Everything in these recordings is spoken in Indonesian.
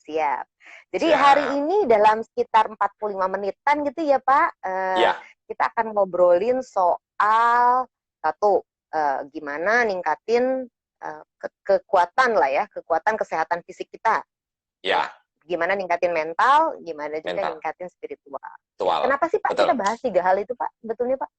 siap. Jadi hari Siap. ini dalam sekitar 45 menitan gitu ya Pak, Ya, kita akan ngobrolin soal satu, gimana ningkatin kekuatan lah ya, kekuatan kesehatan fisik kita. Ya, ya, gimana ningkatin mental, gimana juga mental, ningkatin spiritual. Ya, aktual. kenapa sih Pak kita Betul. bahas 3 hal itu Pak? Betulnya Pak?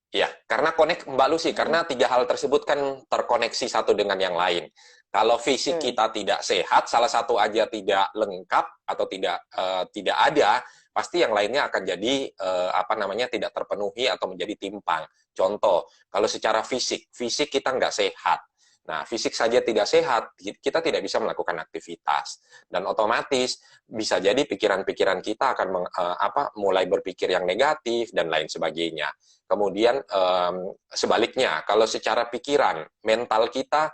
Ya, karena Mbak Lucy, karena 3 hal tersebut kan terkoneksi satu dengan yang lain. Kalau fisik Hmm. kita tidak sehat, salah satu aja tidak lengkap atau tidak ada, pasti yang lainnya akan jadi tidak terpenuhi atau menjadi timpang. Contoh, kalau secara fisik kita nggak sehat. Nah, fisik saja tidak sehat, kita tidak bisa melakukan aktivitas. Dan otomatis bisa jadi pikiran-pikiran kita akan mulai berpikir yang negatif dan lain sebagainya. Kemudian sebaliknya, kalau secara pikiran, mental kita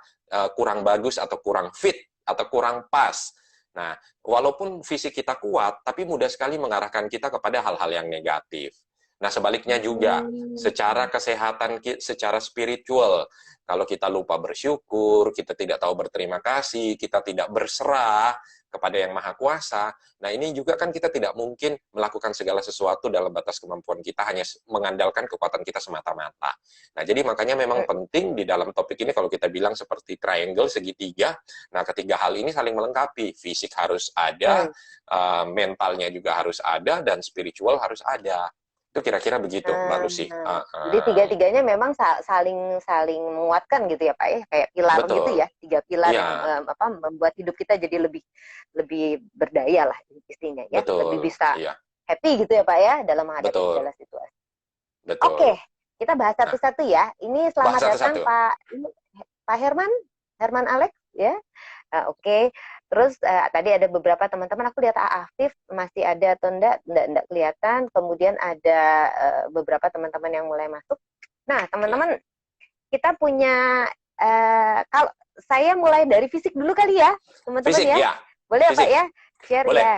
kurang bagus atau kurang fit atau kurang pas. Nah, walaupun fisik kita kuat, tapi mudah sekali mengarahkan kita kepada hal-hal yang negatif. Nah, sebaliknya juga, secara kesehatan, secara spiritual, kalau kita lupa bersyukur, kita tidak tahu berterima kasih, kita tidak berserah kepada Yang Maha Kuasa, nah ini juga kan kita tidak mungkin melakukan segala sesuatu dalam batas kemampuan kita, hanya mengandalkan kekuatan kita semata-mata. Nah, jadi makanya memang penting di dalam topik ini kalau kita bilang seperti triangle, segitiga, nah ketiga hal ini saling melengkapi. Fisik harus ada, mentalnya juga harus ada, dan spiritual harus ada. Itu kira-kira begitu, Mbak Lucy. Jadi tiga-tiganya memang saling menguatkan gitu ya Pak ya, kayak pilar gitu Betul. ya, 3 pilar yang Ya, membuat hidup kita jadi lebih berdaya lah istinya ya, lebih betul. bisa Iya, happy gitu ya Pak ya dalam menghadapi betul. segala situasi. Oke, Betul. kita bahas Nah, satu-satu ya. Ini bahas selamat datang satu-satu. Pak Herman Alex ya. Oke. Terus tadi ada beberapa teman-teman, aku lihat Afif masih ada atau enggak kelihatan. Kemudian ada beberapa teman-teman yang mulai masuk. Nah, Ya. teman-teman, kita punya kalau saya mulai dari fisik dulu kali ya, teman-teman Fisik, ya. ya. Boleh ya Pak Fisik. ya? Share Boleh. ya.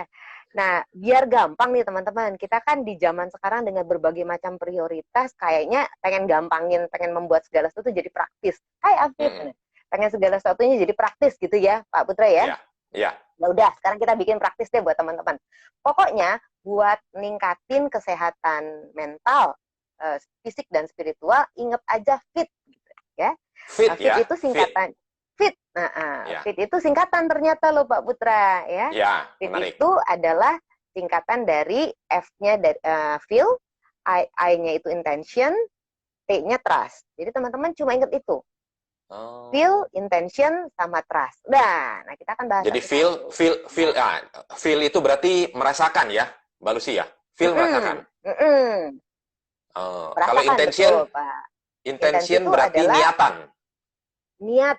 Nah, biar gampang nih teman-teman, kita kan di zaman sekarang dengan berbagai macam prioritas, kayaknya pengen gampangin, pengen membuat segala sesuatu jadi praktis. Hai Afif, pengen segala sesuatunya jadi praktis gitu ya, Pak Putra ya. Ya. Ya. Ya udah, sekarang kita bikin praktis deh buat teman-teman. Pokoknya buat ningkatin kesehatan mental, fisik dan spiritual, inget aja fit, gitu ya. Fit Fit ya. itu Fit. singkatan. Fit, Ya. fit itu singkatan ternyata loh Pak Putra ya. Ya, Fit menarik. itu adalah singkatan dari F-nya dari feel, I-nya itu intention, T-nya trust. Jadi teman-teman cuma ingat itu. Feel, Oh. intention, sama trust. Nah kita akan bahas Jadi satu-satu. feel itu berarti merasakan ya, Mbak Lucy ya. Feel merasakan. Kalau Merasakan intention, betul Pak. Intensi intention itu berarti adalah niatan. niat,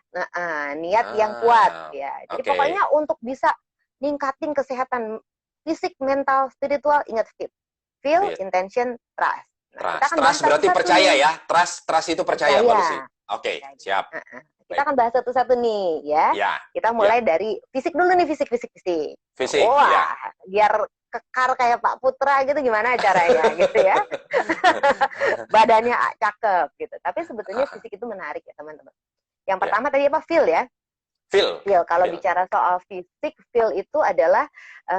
niat yang kuat ya. Jadi Oke. pokoknya untuk bisa ningkatin kesehatan fisik, mental, spiritual, ingat fit. Feel, Fit. intention, trust. Nah, kita Trust. akan bahas Trust berarti satu-satu percaya nih. ya. Trust itu percaya, Mbak Lucy. Percaya. Oke, siap. Kita Baik. akan bahas satu-satu nih ya. Ya, Kita ya. mulai dari fisik dulu nih, fisik. Fisik, ya. Wah, biar kekar kayak Pak Putra gitu gimana caranya gitu ya. Badannya cakep gitu. Tapi sebetulnya fisik itu menarik ya teman-teman. Yang pertama tadi apa? Feel ya. Feel. Kalau Feel. bicara soal fisik, feel itu adalah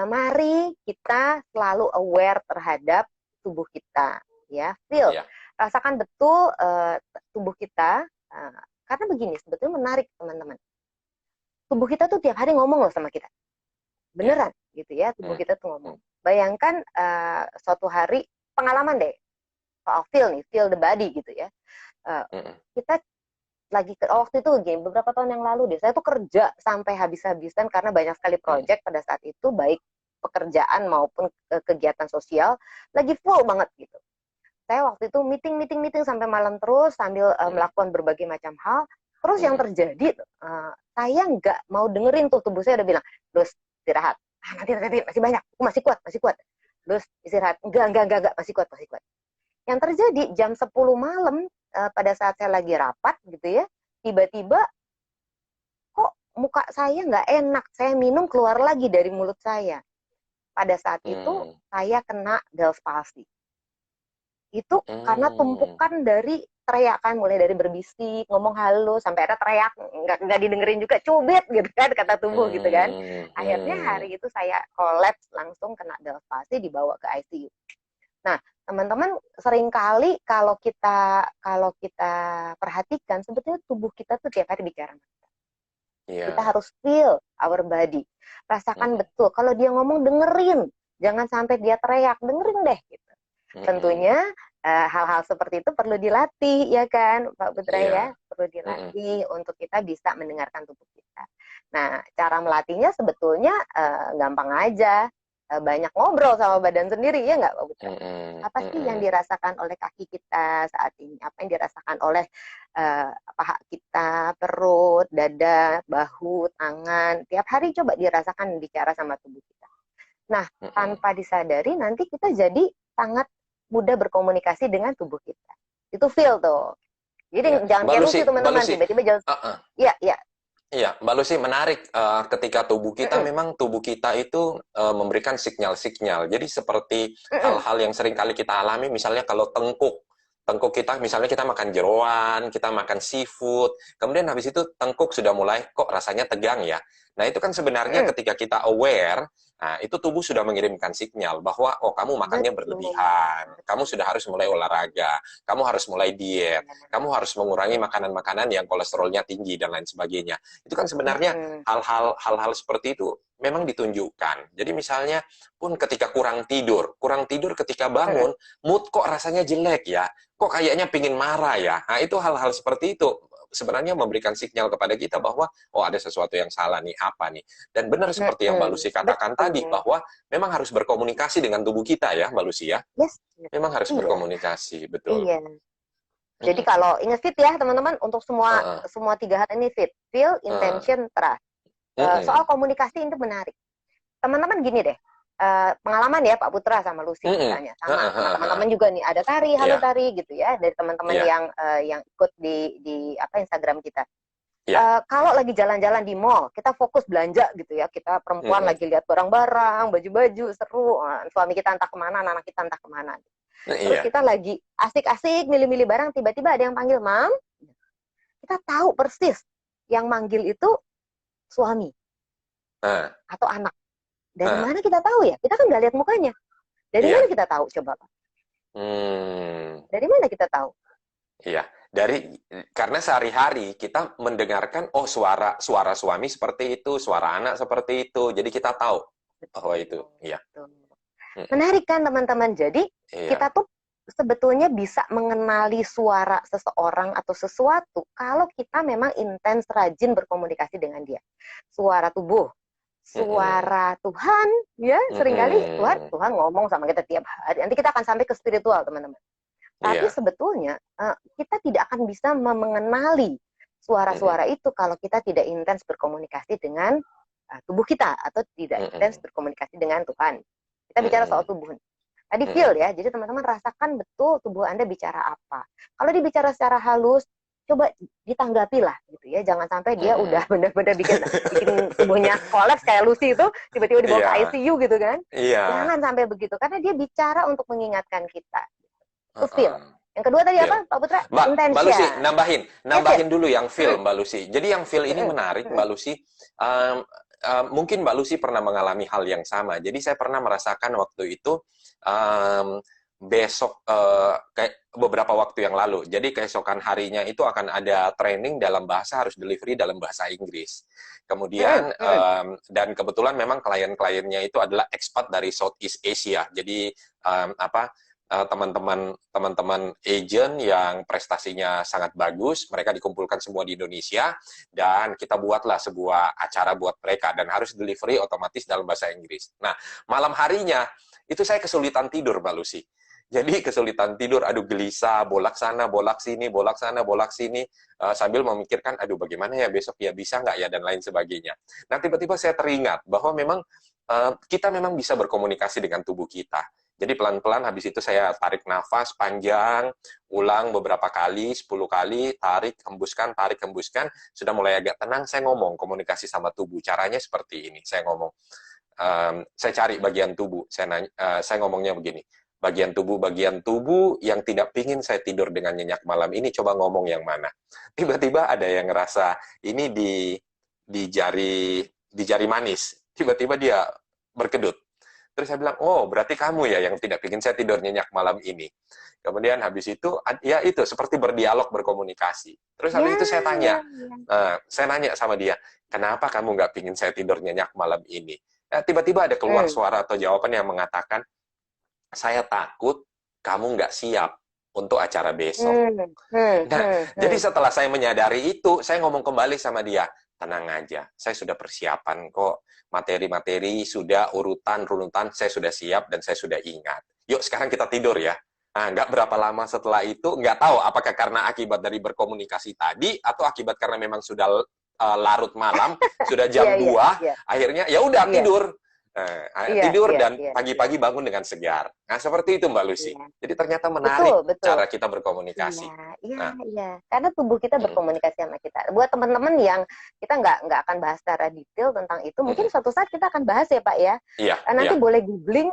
mari kita selalu aware terhadap tubuh kita, ya. Feel, Ya. rasakan betul tubuh kita, karena begini, sebetulnya menarik teman-teman. Tubuh kita tuh tiap hari ngomong loh sama kita, beneran, gitu ya. Tubuh kita tuh ngomong. Bayangkan suatu hari pengalaman deh soal feel nih, feel the body gitu ya. Kita lagi waktu itu gini, beberapa tahun yang lalu deh, saya tuh kerja sampai habis-habisan karena banyak sekali project pada saat itu, baik pekerjaan maupun kegiatan sosial, lagi full banget gitu. Saya waktu itu meeting sampai malam terus sambil melakukan berbagai macam hal. Terus yang terjadi, saya nggak mau dengerin tuh, tubuh saya udah bilang, terus istirahat. Nanti masih banyak, aku masih kuat. Terus istirahat, enggak, masih kuat. Yang terjadi jam 10 malam pada saat saya lagi rapat gitu ya, tiba-tiba kok muka saya nggak enak, saya minum keluar lagi dari mulut saya. Pada saat itu saya kena Bell's palsy. Itu karena tumpukan dari teriakan, mulai dari berbisik, ngomong halus, sampai ada teriak, nggak didengerin juga, cubit gitu kan, kata tubuh gitu kan. Akhirnya hari itu saya kolaps, langsung kena delpasi, dibawa ke ICU. Nah, teman-teman, seringkali kalau kita perhatikan, sebetulnya tubuh kita tuh tiap hari bicara. Kita harus feel our body, rasakan betul. Kalau dia ngomong, dengerin, jangan sampai dia teriak, dengerin deh gitu. Tentunya hal-hal seperti itu perlu dilatih, ya kan, Pak Putra ya, perlu dilatih untuk kita bisa mendengarkan tubuh kita. Nah, cara melatihnya sebetulnya gampang aja, banyak ngobrol sama badan sendiri, ya nggak, Pak Putra? Apa sih yang dirasakan oleh kaki kita saat ini? Apa yang dirasakan oleh paha kita, perut, dada, bahu, tangan? Tiap hari coba dirasakan, bicara sama tubuh kita. Nah, tanpa disadari nanti kita jadi sangat mudah berkomunikasi dengan tubuh kita. Itu feel tuh. Jadi jangan kayak Lucy, teman-teman, tiba-tiba jalan. Iya, iya. Iya, Mbak Lucy, menarik ketika tubuh kita, memang tubuh kita itu memberikan sinyal-sinyal. Jadi seperti hal-hal yang sering kali kita alami, misalnya kalau tengkuk kita, misalnya kita makan jeroan, kita makan seafood, kemudian habis itu tengkuk sudah mulai kok rasanya tegang ya. Nah, itu kan sebenarnya ketika kita aware, nah itu tubuh sudah mengirimkan sinyal bahwa oh kamu makannya berlebihan, kamu sudah harus mulai olahraga, kamu harus mulai diet, kamu harus mengurangi makanan-makanan yang kolesterolnya tinggi dan lain sebagainya. Itu kan sebenarnya hal-hal seperti itu memang ditunjukkan. Jadi misalnya pun ketika kurang tidur ketika bangun, mood kok rasanya jelek ya, kok kayaknya pingin marah ya. Nah, itu hal-hal seperti itu sebenarnya memberikan sinyal kepada kita bahwa oh ada sesuatu yang salah nih, apa nih. Dan benar seperti yang Mbak Lucy katakan tadi, bahwa memang harus berkomunikasi dengan tubuh kita ya, Mbak Lucy ya. Memang harus berkomunikasi, betul. Iya. Jadi kalau ingat fit ya teman-teman, untuk semua 3 hal ini fit, feel, intention, trust. Soal komunikasi itu menarik. Teman-teman gini deh, pengalaman ya Pak Putra sama Lucy misalnya, sama teman-teman juga nih, ada tari, halo tari gitu ya, dari teman-teman yang ikut di Instagram kita. Kalau lagi jalan-jalan di mall, kita fokus belanja gitu ya, kita perempuan lagi lihat barang-barang, baju-baju, seru, suami kita entah kemana, anak kita entah kemana. Terus kita lagi asik-asik milih-milih barang, tiba-tiba ada yang panggil, Mam. Kita tahu persis yang manggil itu suami atau anak. Dari mana kita tahu ya? Kita kan nggak lihat mukanya. Dari mana kita tahu? Coba Pak. Dari mana kita tahu? Iya, karena sehari-hari kita mendengarkan suara suami seperti itu, suara anak seperti itu. Jadi kita tahu bahwa itu. Iya. Menarik kan teman-teman. Jadi kita tuh sebetulnya bisa mengenali suara seseorang atau sesuatu kalau kita memang intens, rajin berkomunikasi dengan dia. Suara tubuh, suara Tuhan, ya seringkali Tuhan ngomong sama kita tiap hari. Nanti kita akan sampai ke spiritual, teman-teman. Tapi sebetulnya kita tidak akan bisa mengenali suara-suara itu kalau kita tidak intens berkomunikasi dengan tubuh kita atau tidak intens berkomunikasi dengan Tuhan. Kita bicara soal tubuh. Tadi feel ya, jadi teman-teman rasakan betul tubuh Anda bicara apa. Kalau dia bicara secara halus, coba ditanggapi lah gitu ya, jangan sampai dia udah benar-benar bikin tubuhnya kolaps kayak Lucy itu, tiba-tiba dibawa ke ICU gitu kan. Jangan sampai begitu, karena dia bicara untuk mengingatkan kita. Itu feel. Yang kedua tadi apa, Pak Putra? Mbak Lucy, nambahin dulu yang feel, Mbak Lucy. Jadi yang feel ini menarik, Mbak Lucy. Mungkin Mbak Lucy pernah mengalami hal yang sama. Jadi saya pernah merasakan waktu itu besok kayak beberapa waktu yang lalu. Jadi keesokan harinya itu akan ada training dalam bahasa, harus delivery dalam bahasa Inggris. Kemudian dan kebetulan memang klien-kliennya itu adalah expat dari Southeast Asia. Jadi teman-teman agent yang prestasinya sangat bagus, mereka dikumpulkan semua di Indonesia, dan kita buatlah sebuah acara buat mereka, dan harus delivery otomatis dalam bahasa Inggris. Nah, malam harinya, itu saya kesulitan tidur, Mbak Lucy. Jadi kesulitan tidur, aduh gelisah, bolak sana, bolak sini, sambil memikirkan, aduh bagaimana ya besok ya, bisa nggak ya, dan lain sebagainya. Nah, tiba-tiba saya teringat bahwa memang kita memang bisa berkomunikasi dengan tubuh kita. Jadi pelan-pelan habis itu saya tarik nafas panjang, ulang beberapa kali, 10 kali, tarik, hembuskan, sudah mulai agak tenang, saya ngomong komunikasi sama tubuh. Caranya seperti ini, saya ngomong. Saya cari bagian tubuh, saya ngomongnya begini. bagian tubuh yang tidak pingin saya tidur dengan nyenyak malam ini, coba ngomong yang mana. Tiba-tiba ada yang ngerasa ini di jari manis. Tiba-tiba dia berkedut. Terus saya bilang, oh berarti kamu ya yang tidak pingin saya tidur nyenyak malam ini. Kemudian habis itu, ya itu seperti berdialog, berkomunikasi. Terus Ya, habis itu ya, ya. saya nanya sama dia, kenapa kamu nggak pingin saya tidur nyenyak malam ini? Tiba-tiba ada keluar suara atau jawaban yang mengatakan, saya takut kamu nggak siap untuk acara besok. Nah, jadi setelah saya menyadari itu, saya ngomong kembali sama dia, tenang aja, saya sudah persiapan kok, materi-materi sudah urutan-runutan, saya sudah siap dan saya sudah ingat. Yuk sekarang kita tidur ya. Nah, nggak berapa lama setelah itu, nggak tahu apakah karena akibat dari berkomunikasi tadi, atau akibat karena memang sudah larut malam, sudah jam 2, akhirnya ya udah tidur. Tidur dan pagi-pagi bangun dengan segar. Nah, seperti itu Mbak Lucy. Jadi ternyata menarik cara kita berkomunikasi. Iya. Karena tubuh kita berkomunikasi sama kita. Buat teman-teman yang kita nggak akan bahas secara detail tentang itu, mungkin suatu saat kita akan bahas ya Pak ya. Nanti boleh googling,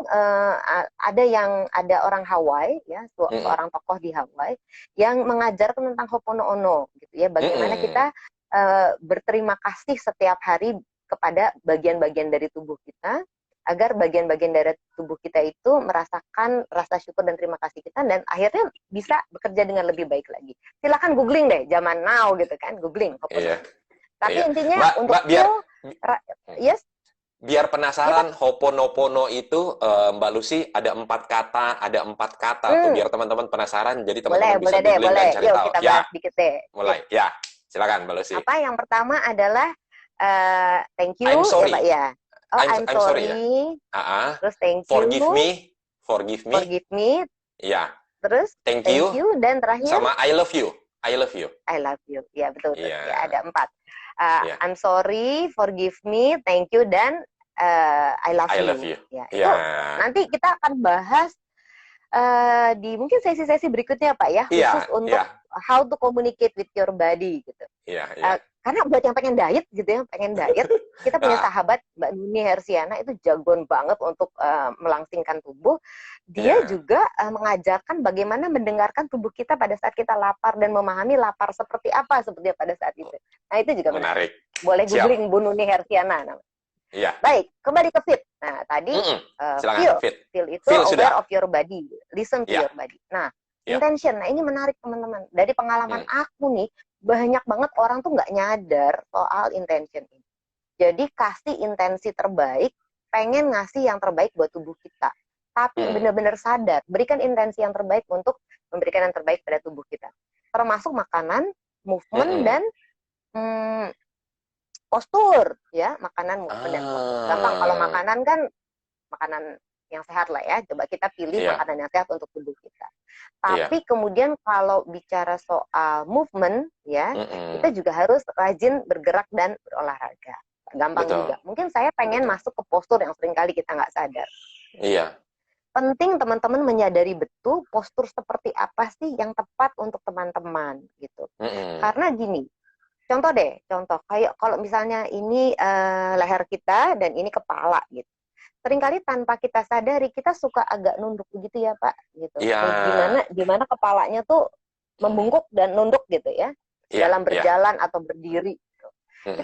ada orang Hawaii ya, seorang tokoh di Hawaii yang mengajarkan tentang Ho'oponopono gitu ya, bagaimana kita berterima kasih setiap hari kepada bagian-bagian dari tubuh kita, agar bagian-bagian dari tubuh kita itu merasakan rasa syukur dan terima kasih kita, dan akhirnya bisa bekerja dengan lebih baik lagi. Silakan googling deh, zaman now gitu kan, googling. Tapi intinya untuk biar penasaran, Ho'oponopono itu Mbak Lucy ada 4 kata tuh, biar teman-teman penasaran, jadi teman-teman bisa googling dan cari tahu. Kita bahas dikit deh. Mulai, ya silakan Mbak Lucy. Apa yang pertama adalah thank you, I'm sorry. ya Pak ya. Oh, I'm sorry. Terus thank you. Forgive me. Ya. Terus thank you. Dan terakhir sama I love you. Ya, betul. Ya, ada 4. I'm sorry, forgive me, thank you, dan I love you. Ya, itu nanti kita akan bahas di mungkin sesi-sesi berikutnya Pak ya, khusus untuk how to communicate with your body gitu. Karena buat yang pengen diet gitu ya, kita punya sahabat Mbak Nuni Hersiana, itu jagoan banget untuk melangsingkan tubuh. Dia juga mengajarkan bagaimana mendengarkan tubuh kita pada saat kita lapar dan memahami lapar seperti apa sebetulnya pada saat itu. Nah, itu juga menarik. Boleh googling Bu Nuni Hersiana namanya. Baik, kembali ke fit. Nah, tadi feel itu aware of your body, listen to your body. Nah, intention. Nah, ini menarik teman-teman. Dari pengalaman aku nih, banyak banget orang tuh nggak nyadar soal intention ini. Jadi kasih intensi terbaik, pengen ngasih yang terbaik buat tubuh kita. Tapi benar-benar sadar, berikan intensi yang terbaik untuk memberikan yang terbaik pada tubuh kita. Termasuk makanan, movement, dan postur. Ya, makanan, movement, dan postur. Gampang, kalau makanan kan makanan yang sehat lah ya. Coba kita pilih makanan yang sehat untuk tubuh kita. Tapi kemudian kalau bicara soal movement, ya, kita juga harus rajin bergerak dan berolahraga. Gampang juga. Mungkin saya pengen masuk ke postur yang seringkali kita nggak sadar. Penting teman-teman menyadari betul postur seperti apa sih yang tepat untuk teman-teman gitu. Karena gini, contoh kayak kalau misalnya ini leher kita dan ini kepala gitu. Seringkali tanpa kita sadari kita suka agak nunduk begitu ya Pak gitu. Gimana kepalanya tuh membungkuk dan nunduk gitu ya, dalam berjalan atau berdiri gitu.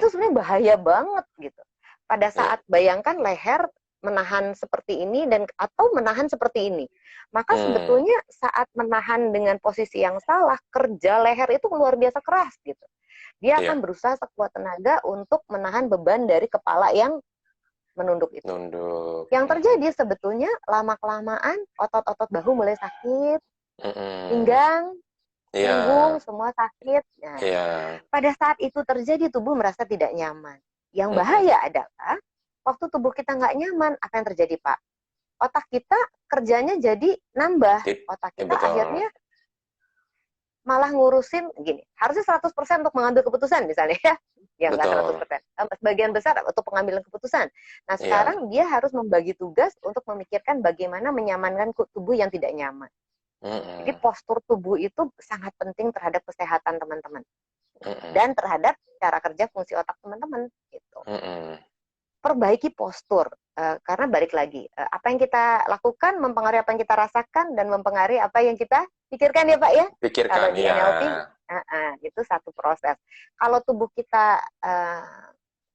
Itu sebenarnya bahaya banget gitu. Pada saat bayangkan leher menahan seperti ini atau menahan seperti ini, maka sebetulnya saat menahan dengan posisi yang salah, kerja leher itu luar biasa keras gitu. Dia akan berusaha sekuat tenaga untuk menahan beban dari kepala yang menunduk itu. Yang terjadi sebetulnya lama-kelamaan otot-otot bahu mulai sakit, pinggang, punggung, semua sakit. Nah, pada saat itu terjadi tubuh merasa tidak nyaman. Yang bahaya adalah waktu tubuh kita nggak nyaman, apa yang terjadi Pak? Otak kita kerjanya jadi nambah. Otak kita akhirnya malah ngurusin gini, harusnya 100% untuk mengambil keputusan misalnya ya. Ya nggak 100%. Sebagian besar untuk pengambilan keputusan. Nah, sekarang dia harus membagi tugas untuk memikirkan bagaimana menyamankan tubuh yang tidak nyaman. Jadi postur tubuh itu sangat penting terhadap kesehatan teman-teman. Dan terhadap cara kerja fungsi otak teman-teman gitu. perbaiki postur. Karena balik lagi, apa yang kita lakukan mempengaruhi apa yang kita rasakan dan mempengaruhi apa yang kita pikirkan ya Pak ya. Kalau Pikirkan, di ya. NLP itu satu proses. Kalau tubuh kita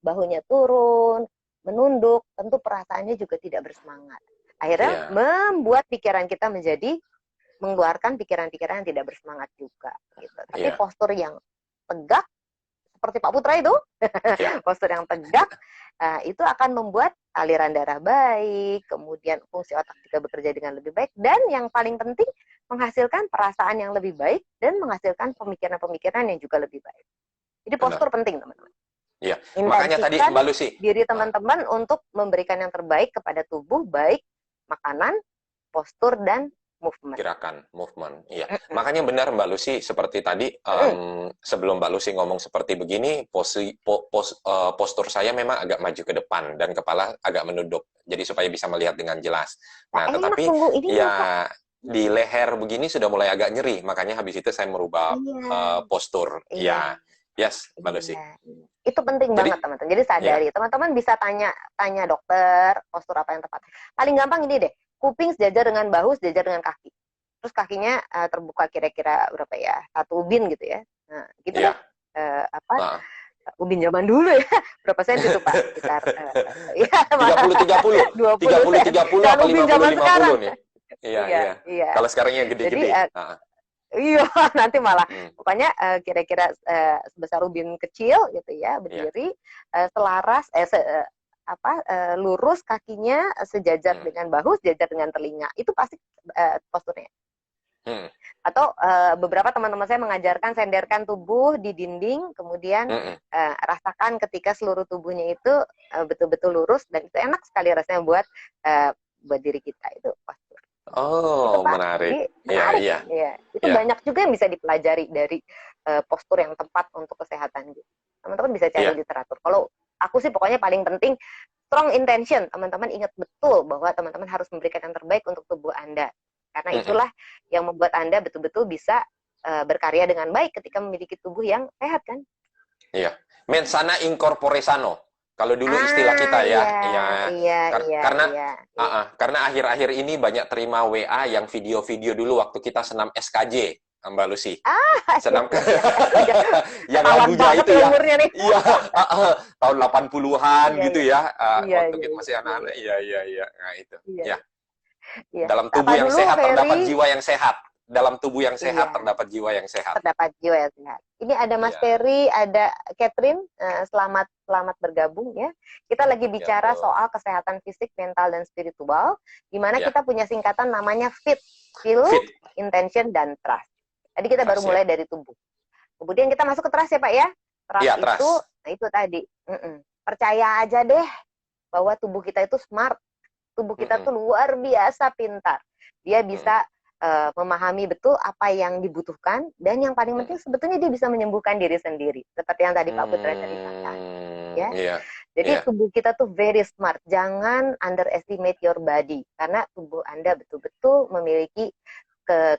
bahunya turun, menunduk, tentu perasaannya juga tidak bersemangat. Akhirnya membuat pikiran kita mengeluarkan pikiran-pikiran yang tidak bersemangat juga. Gitu. Tapi postur yang tegak, seperti Pak Putra itu, postur yang tegak, itu akan membuat aliran darah baik, kemudian fungsi otak juga bekerja dengan lebih baik, dan yang paling penting menghasilkan perasaan yang lebih baik dan menghasilkan pemikiran-pemikiran yang juga lebih baik. Jadi postur penting, teman-teman. Iya, makanya tadi Mbak Lucy, diri teman-teman untuk memberikan yang terbaik kepada tubuh, baik makanan, postur, dan movement. Gerakan, movement. Iya. Makanya benar Mbak Lucy, seperti tadi, sebelum Mbak Lucy ngomong seperti begini, postur saya memang agak maju ke depan dan kepala agak menunduk. Jadi supaya bisa melihat dengan jelas. Nah, tetapi ya di leher begini sudah mulai agak nyeri, makanya habis itu saya merubah postur. Iya. Yes, Mbak Lucy. Itu penting banget, teman-teman. Jadi sadari, teman-teman bisa tanya dokter, postur apa yang tepat. Paling gampang ini deh, kuping sejajar dengan bahu, sejajar dengan kaki. Terus kakinya terbuka kira-kira berapa ya? 1 ubin gitu ya. Nah, gitu deh. Ubin zaman dulu ya. Berapa senti tuh Pak? Sekitar 30-30. 30-30 atau 50-50 nih. Iya. Kalau sekarang yang gede-gede. Iya, nanti malah pokoknya kira-kira sebesar ubin kecil gitu ya, berdiri selaras lurus, kakinya sejajar dengan bahu, sejajar dengan telinga. Itu pasti posturnya. Atau beberapa teman-teman saya mengajarkan senderkan tubuh di dinding, kemudian rasakan ketika seluruh tubuhnya itu betul-betul lurus, dan itu enak sekali rasanya buat diri kita. Itu postur. Oh, itu, menarik. Iya. Itu banyak juga yang bisa dipelajari dari postur yang tepat untuk kesehatan. Teman-teman bisa cari literatur. Kalau aku sih pokoknya paling penting strong intention. Teman-teman ingat betul bahwa teman-teman harus memberikan yang terbaik untuk tubuh Anda. Karena itulah yang membuat Anda betul-betul bisa berkarya dengan baik ketika memiliki tubuh yang sehat, kan? Iya. Mens sana in corpore sano. Kalau dulu istilah kita karena akhir-akhir ini banyak terima WA yang video-video dulu waktu kita senam SKJ, Mbak Lucy. Senam yang lagunya itu ya. Iya, tahun 80-an gitu ya. Waktu kita masih anak-anak. Iya. Nah, itu. Iya. Dalam tubuh yang sehat terdapat jiwa yang sehat. Dalam tubuh yang sehat terdapat jiwa yang sehat. Terdapat jiwa yang sehat. Ini ada Mas Ferry, ada Catherine, selamat bergabung ya. Kita lagi bicara soal kesehatan fisik, mental, dan spiritual, di mana kita punya singkatan namanya FIT, Feel, Intention, dan Trust. Tadi kita baru mulai dari tubuh. Kemudian kita masuk ke trust ya Pak ya. Trust itu tadi. Percaya aja deh bahwa tubuh kita itu smart. Tubuh kita tuh luar biasa pintar. Dia bisa memahami betul apa yang dibutuhkan, dan yang paling penting sebetulnya dia bisa menyembuhkan diri sendiri, seperti yang tadi Pak Putra ceritakan. Jadi tubuh kita tuh very smart. Jangan underestimate your body, karena tubuh Anda betul-betul memiliki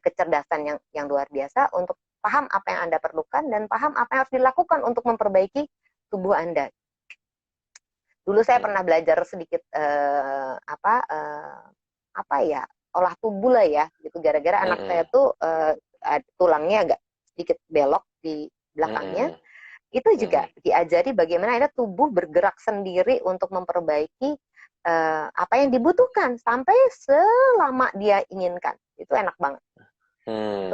kecerdasan yang luar biasa untuk paham apa yang Anda perlukan dan paham apa yang harus dilakukan untuk memperbaiki tubuh Anda. Dulu saya pernah belajar sedikit olah tubuh lah ya, gitu, gara-gara anak saya tuh tulangnya agak sedikit belok di belakangnya. Itu juga diajari bagaimana akhirnya tubuh bergerak sendiri untuk memperbaiki apa yang dibutuhkan sampai selama dia inginkan. Itu enak banget.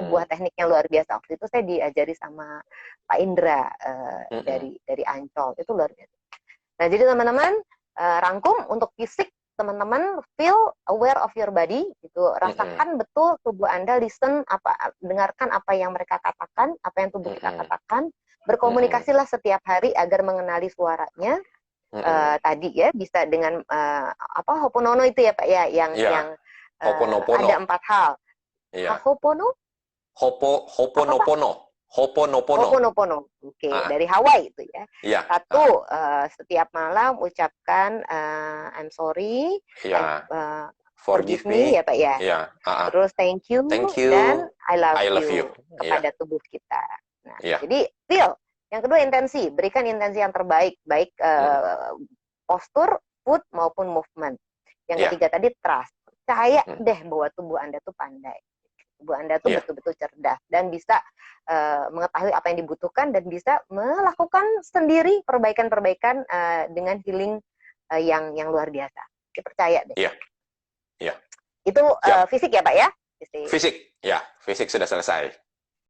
Sebuah teknik yang luar biasa. Waktu itu saya diajari sama Pak Indra dari Ancol. Itu luar biasa. Nah, jadi teman-teman, rangkum untuk fisik, teman-teman feel aware of your body, gitu. Rasakan betul tubuh Anda, dengarkan apa yang mereka katakan, apa yang tubuh kita katakan. Berkomunikasilah setiap hari agar mengenali suaranya. Tadi ya bisa dengan Ho'oponopono itu ya Pak ya, yang ada 4 hal. Ho'oponopono. Oke, dari Hawaii itu ya. Satu, setiap malam ucapkan I'm sorry, forgive me ya Pak ya. Terus thank you, dan I love you kepada tubuh kita. Nah, jadi feel. Yang kedua intensi, berikan intensi yang terbaik, baik postur, food maupun movement. Yang Iya. ketiga tadi trust. Percaya Hmm. deh bahwa tubuh Anda tuh pandai. Tubuh Anda tuh Iya. betul-betul cerdas dan bisa mengetahui apa yang dibutuhkan dan bisa melakukan sendiri perbaikan-perbaikan dengan healing yang luar biasa. Percaya deh. Iya. Iya. Itu Siap. fisik ya Pak ya? Fisik, ya, fisik sudah selesai.